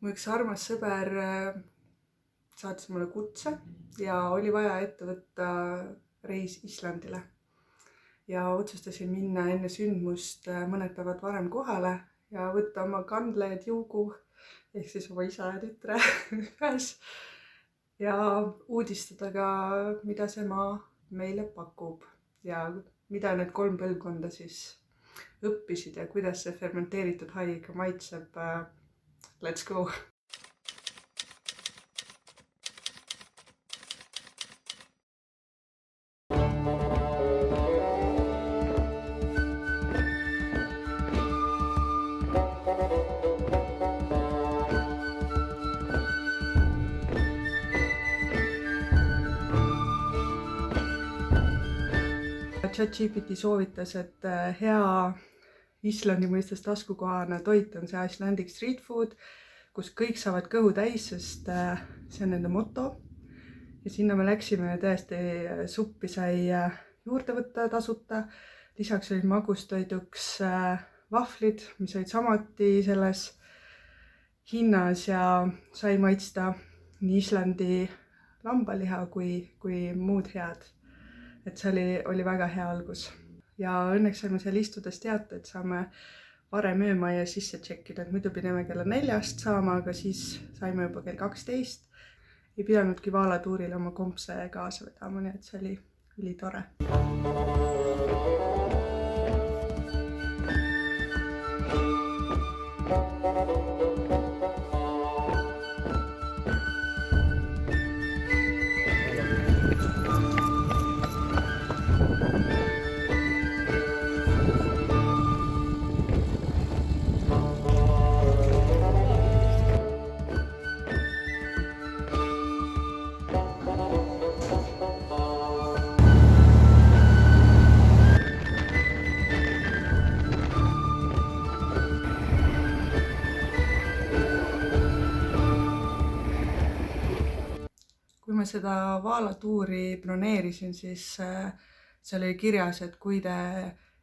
mu üks armas sõber saatis mulle kutse ja oli vaja ette võtta reis Islandile. Ja otsustasin minna enne sündmust mõned päevad varem kohale ja võtta oma kandled Juugu ehk siis oma isa ja tütre ühes ja uudistada ka, mida see maa meile pakub ja mida need 3 põlvkonda siis õppisid ja kuidas see fermenteeritud hai ikka maitseb. Let's go! ChatGPT soovitas, et hea Islandi mõistes taskukohane toit on see Icelandic street food, kus kõik saavad kõhu täis, sest see on nende moto. Ja sinna me läksime ja tõesti suppi sai juurde võtta tasuta. Lisaks olid magustoiduks vahvlid, mis olid samuti selles hinnas ja sai maitsta nii Islandi lambaliha kui muud head. Et see oli väga hea algus ja õnneks saime seal istudes teata, et saame varem öömajja sisse tšekkida, et muidu pidime kella 4 saama, aga siis saime juba kell 12. Ei pidanudki vaalatuurile oma kompse kaasa vedama, nii et see oli ülitore. Kui ma seda vaalatuuri broneerisin, siis seal oli kirjas, et kui te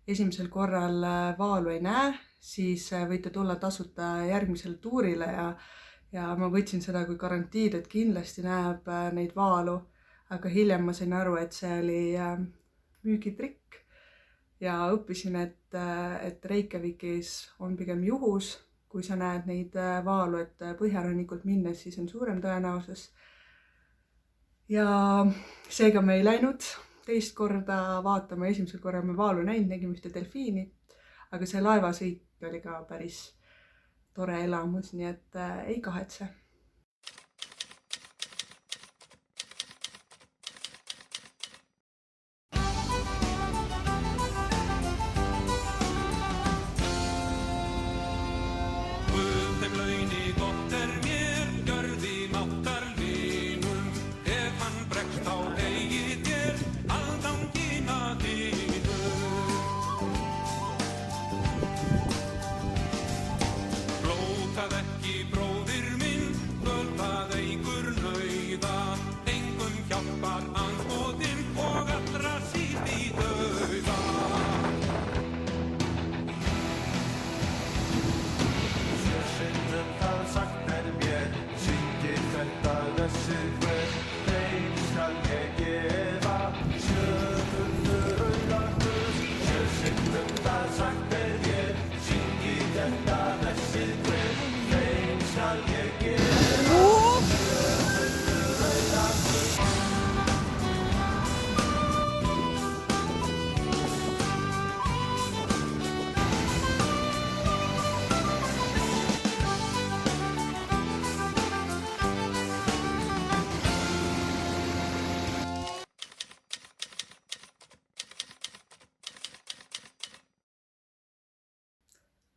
esimesel korral vaalu ei näe, siis võite tulla tasuta järgmisele tuurile ja ma võtsin seda kui garantiid, et kindlasti näeb neid vaalu, aga hiljem ma sain aru, et see oli müügitrikk ja õppisin, et Reykjavikis on pigem juhus, kui sa näed neid vaalu, et põhjarannikult minnes, siis on suurem tõenäosus. Ja seega me ei läinud teist korda vaatama, esimesel korral me vaalu näinud, nägime ühte delfiini, aga see laevasõit oli ka päris tore elamus, nii et ei kahetse.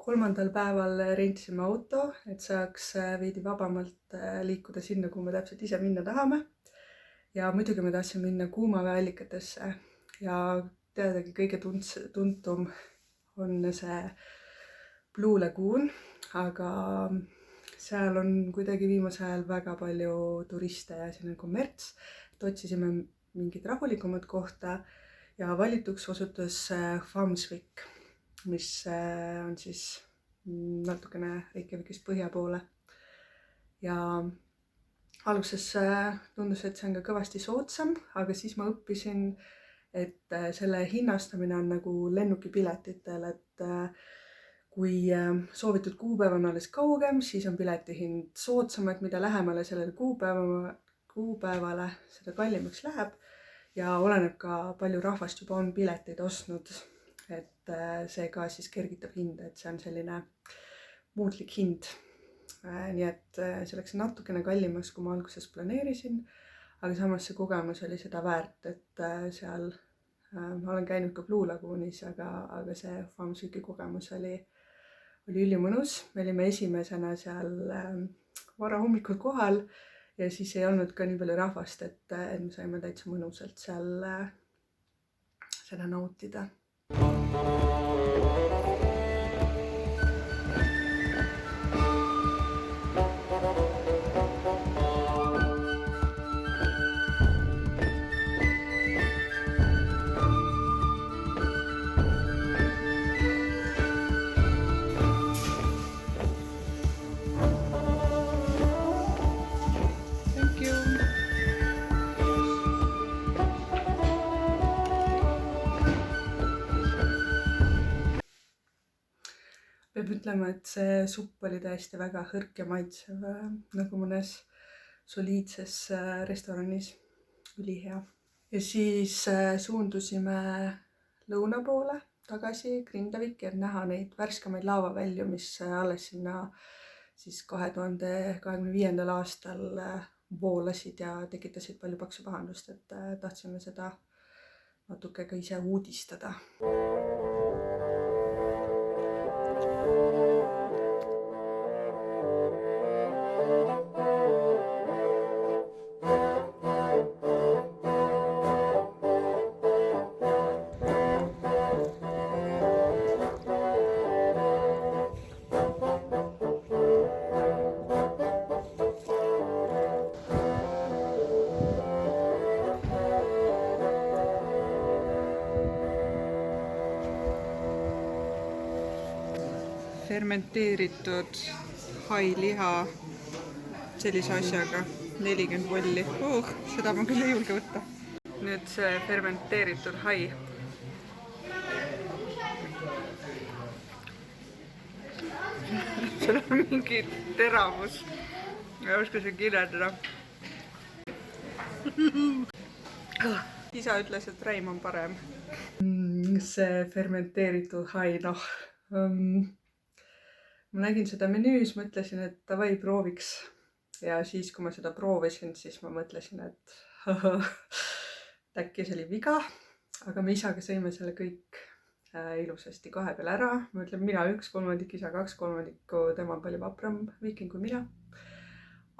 Kolmandal päeval rentisime auto, et saaks veidi vabamalt liikuda sinna, kuhu me täpselt ise minna tahame. Ja muidugi me tahtsime minna kuumaveeallikatesse ja teadagi kõige tuntum on see Blue Lagoon, aga seal on kuidagi viimasel ajal väga palju turiste ja siin on kommerts. Otsisime mingit rahulikumat kohta ja valituks osutus Famsvik, mis on siis natukene Reykjavikist põhja poole. ja alguses tundus, et see on ka kõvasti soodsam, aga siis ma õppisin, et selle hinnastamine on nagu lennukipiletitel, et kui soovitud kuupäev on alles kaugem, siis on piletihind soodsam, et mida lähemale sellele kuupäevale, seda kallimaks läheb ja oleneb ka palju rahvast juba on pileteid ostnud, et see ka siis kergitab hinda, et see on selline muutlik hind. Nii et see läks natukene kallimaks, kui ma alguses planeerisin, aga samas see kogemus oli seda väärt, et seal ma olen käinud ka Blue Lagoonis, aga see Famsuki kogemus oli ülimõnus. Me olime esimesena seal varahommikul kohal ja siis ei olnud ka nii palju rahvast, et me saime täitsa mõnusalt seal seda nautida. Peab ütlema, et see supp oli tõesti väga hõrk ja maitsev, nagu mõnes soliidses restoranis, ülihea. Ja siis suundusime lõuna poole tagasi Grindaviki, et näha neid värskemaid laavavälju, mis alles sinna siis 2025. aastal voolasid ja tekitasid palju paksu pahandust, et tahtsime seda natuke ka ise uudistada. Fermenteeritud hailiha sellise asjaga 40 volli. Seda ma küll ei julge võtta. Nüüd see fermenteeritud hai. Seal on mingi teravus. Ma ei oska seda kirjeldada. Isa ütles, et Reim on parem. See fermenteeritud hai, noh. Ma nägin seda menüüs, mõtlesin, et davai prooviks. Ja siis, kui ma seda proovisin, siis ma mõtlesin, et äkki see oli viga. Aga me isaga sõime selle kõik ilusasti kahe peal ära. Ma ütlen, mina 1/3, isa 2/3, tema on palju vapram viiking kui mina.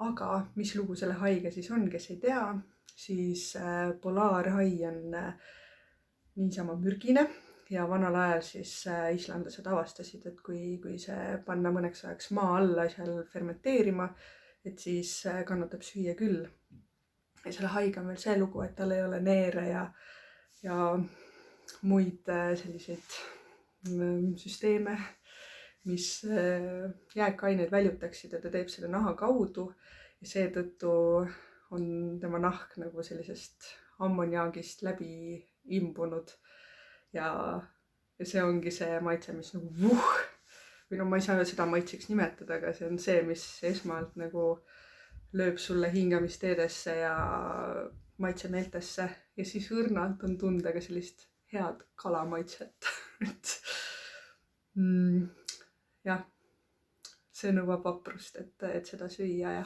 Aga mis lugu selle haiga siis on, kes ei tea, siis polaarhai on niisama mürgine. Ja vanal ajal siis islandlased avastasid, et kui see panna mõneks ajaks maa alla seal fermenteerima, et siis kannatab süüa küll. Ja selle haiga on veel see lugu, et tal ei ole neere ja muid selliseid süsteeme, mis jääkaineid väljutaksid ja ta teeb selle naha kaudu. Ja seetõttu on tema nahk nagu sellisest ammoniaagist läbi imbunud. Ja see ongi see maitse, mis nagu või no ma ei saa seda maitseks nimetada, aga see on see, mis esmalt nagu lööb sulle hingamisteedesse ja maitsemeeltesse ja siis õrnalt on tunda ka sellist head kalamaitset. Jah, see nõuab vaprust, et seda süüa ja